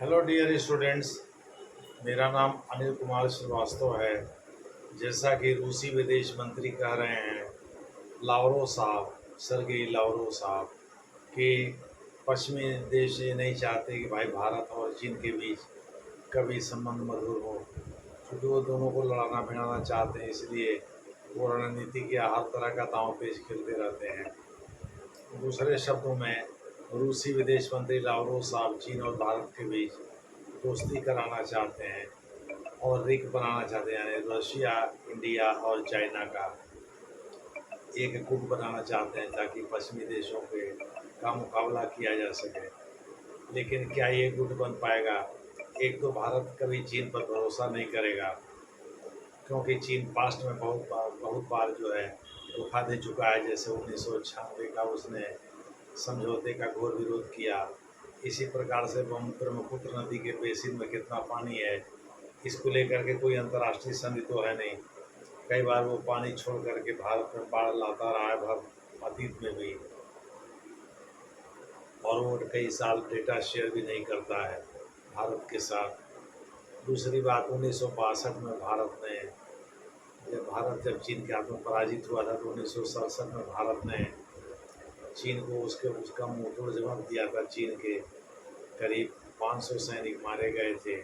Hello dear students. मेरा नाम अनिल कुमार श्रीवास्तव है। जैसा कि रूसी विदेश मंत्री कह रहे हैं, लावरोव साहब, सरगेई लावरोव साहब, कि पश्चिमी देश ये नहीं चाहते कि भाई भारत और चीन के बीच कभी संबंध मधुर हो, क्योंकि वो दोनों को लड़ाना भिड़ाना चाहते हैं। इसलिए वो रणनीति के हर तरह का दांव पेच खेलते रहते हैं। दूसरे शब्दों में, रूसी विदेश मंत्री लावरोव साहब चीन और भारत के बीच दोस्ती कराना चाहते हैं और रिक बनाना चाहते हैं, यानी रशिया, इंडिया और चाइना का एक गुट बनाना चाहते हैं, ताकि पश्चिमी देशों के का मुकाबला किया जा सके। लेकिन क्या ये गुट बन पाएगा? एक तो भारत कभी चीन पर भरोसा नहीं करेगा, क्योंकि चीन पास्ट में बहुत बार जो है धोखा दे चुका है। जैसे 1996 का उसने समझौते का घोर विरोध किया। इसी प्रकार से ब्रह्मपुत्र नदी के बेसिन में कितना पानी है, इसको लेकर के कोई अंतर्राष्ट्रीय संधि तो है नहीं। कई बार वो पानी छोड़ करके भारत में बाढ़ लाता रहा है, अतीत में भी। और वो कई साल डेटा शेयर भी नहीं करता है भारत के साथ। दूसरी बात, 1962 में जब चीन के हाथ में पराजित हुआ था, तो 1967 में भारत ने चीन को उसका मुंहतोड़ जवाब दिया था। चीन के करीब 500 सैनिक मारे गए थे।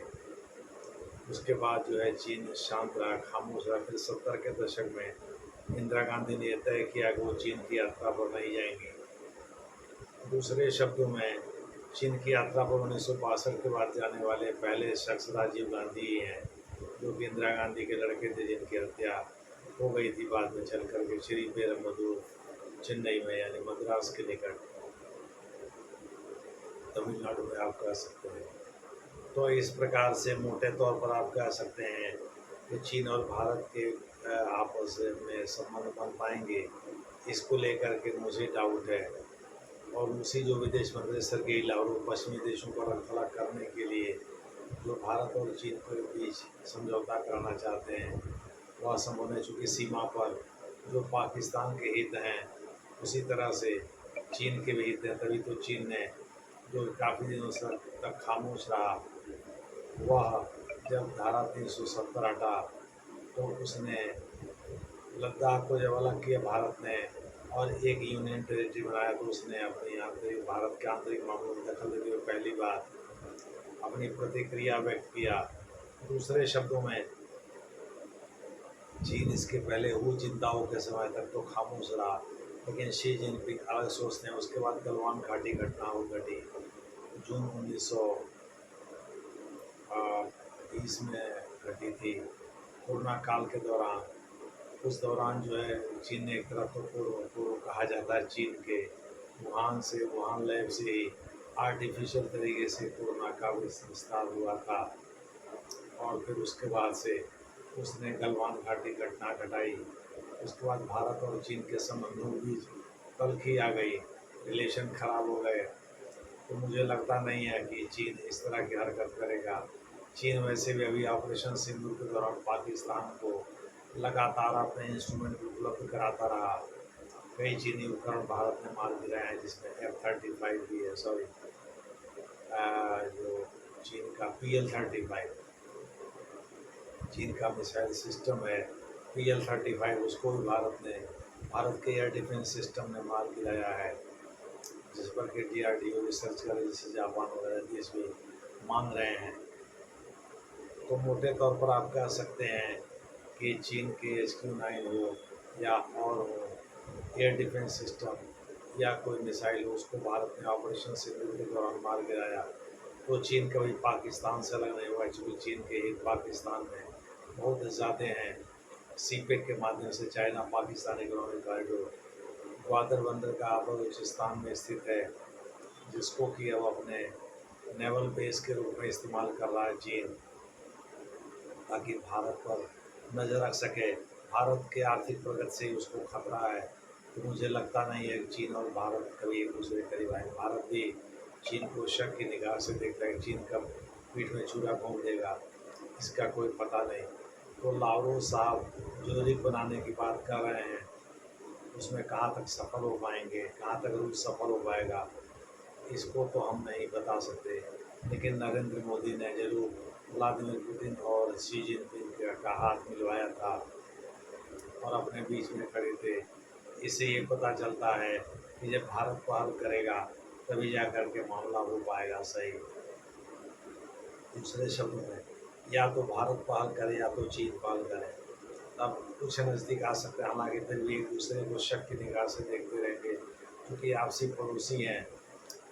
उसके बाद जो है चीन शांत रहा, खामोश रहा। फिर 70 के दशक में इंदिरा गांधी ने तय किया कि वो चीन की यात्रा पर नहीं जाएंगी। दूसरे शब्दों में, चीन की यात्रा पर 1962 के बाद जाने वाले पहले शख्स राजीव गांधी ही हैं, जो कि इंदिरा गांधी के लड़के थे, जिनकी हत्या हो गई थी बाद में चल करके श्री पेरुम्बदूर, चेन्नई में, यानी मद्रास के निकट, तमिलनाडु में आप कह सकते हैं। तो इस प्रकार से मोटे तौर पर आप कह सकते हैं कि चीन और भारत के आपस में संबंध बन पाएंगे, इसको लेकर के मुझे डाउट है। और उसी जो विदेश मंत्री सरगेई लावरोव पश्चिमी देशों को अलग करने के लिए जो भारत और चीन के बीच समझौता कराना चाहते हैं, वह संभव है। चूँकि सीमा पर जो पाकिस्तान के हित हैं, उसी तरह से चीन के भी हित हैं। तभी तो चीन ने, जो काफ़ी दिनों तक खामोश रहा, वह जब धारा 370 हटा, तो उसने लद्दाख को जब अलग किया भारत ने और एक यूनियन टेरिटरी बनाया, तो उसने अपनी आंतरिक, भारत के आंतरिक मामलों में दखल देते हुए पहली बार अपनी प्रतिक्रिया व्यक्त किया। दूसरे शब्दों में, चीन इसके पहले हू जिनताओ के समय तक तो खामोश रहा, लेकिन शी जिनपिंग अलग सोचते हैं। उसके बाद गलवान घाटी घटना घटी जून 1920 में घटी थी, कोरोना काल के दौरान। उस दौरान जो है चीन ने एक तरफ तो पूर्व कहा जाता है, चीन के वुहान लैब से ही आर्टिफिशियल तरीके से कोरोना का विस्तार हुआ था। और फिर उसके बाद से उसने गलवान घाटी घटना घटाई। उसके बाद भारत और चीन के संबंधों के बीच तल्खी आ गई, रिलेशन खराब हो गए। तो मुझे लगता नहीं है कि चीन इस तरह की हरकत करेगा। चीन वैसे भी अभी ऑपरेशन सिंदूर के दौरान पाकिस्तान को लगातार अपने इंस्ट्रूमेंट उपलब्ध कराता रहा। कई चीनी उपकरण भारत ने मार गिराए हैं, जिसमें F-35 भी है, सॉरी, जो चीन का PL-35, चीन का मिसाइल सिस्टम है PL-35, उसको भी भारत के एयर डिफेंस सिस्टम ने मार गिराया है, जिस पर कि DRDO रिसर्च करे, जिसे जापान वगैरह देश भी मान रहे हैं। तो मोटे तौर पर आप कह सकते हैं कि चीन के HQ-9 हो या और हो, एयर डिफेंस सिस्टम या कोई मिसाइल हो, उसको भारत ने ऑपरेशन सिंदूर के दौरान मार गिराया। तो चीन कभी पाकिस्तान से अलग नहीं हुआ, क्योंकि चीन के हित पाकिस्तान में बहुत ज़्यादा हैं। CPEC के माध्यम से China Pakistan economic corridor Gwadar बंदर का बलूचिस्तान में स्थित है, जिसको कि अब अपने नेवल बेस के रूप में इस्तेमाल कर रहा है चीन, ताकि भारत पर नज़र रख सके। भारत के आर्थिक प्रगति से उसको खतरा है। तो मुझे लगता नहीं है कि चीन और भारत कभी एक दूसरे के करीब आए। भारत भी चीन को शक की निगाह से देखता है। चीन कब पीठ में छुरा घोंप देगा, इसका कोई पता नहीं। तो लावरोव साहब जो रिग बनाने की बात कर रहे हैं, उसमें कहाँ तक सफल हो पाएंगे, कहाँ तक रूस सफल हो पाएगा, इसको तो हम नहीं बता सकते। लेकिन नरेंद्र मोदी ने जरूर व्लादिमीर पुतिन और शी जिनपिंग का हाथ मिलवाया था और अपने बीच में खड़े थे। इससे ये पता चलता है कि जब भारत पहल करेगा तभी जा कर के मामला हो पाएगा सही। दूसरे शब्दों में, या तो भारत पहल करे या तो चीन पहल करे, तब कुछ नज़दीक आ सकते हैं। हालांकि फिर भी एक दूसरे को शक की निगाह से देखते रहेंगे, क्योंकि आपसी पड़ोसी हैं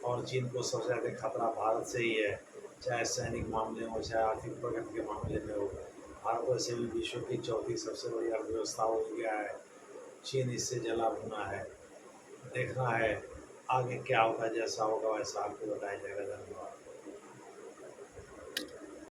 और चीन को सबसे ज़्यादा खतरा भारत से ही है, चाहे सैनिक मामले हो चाहे आर्थिक प्रगति के मामले में हो। भारत वैसे भी विश्व की चौथी सबसे बड़ी अर्थव्यवस्था हो गया है, चीन इससे जला भुना है। देखना है आगे क्या होगा, जैसा होगा वैसा आपको बताया जाएगा। धन्यवाद।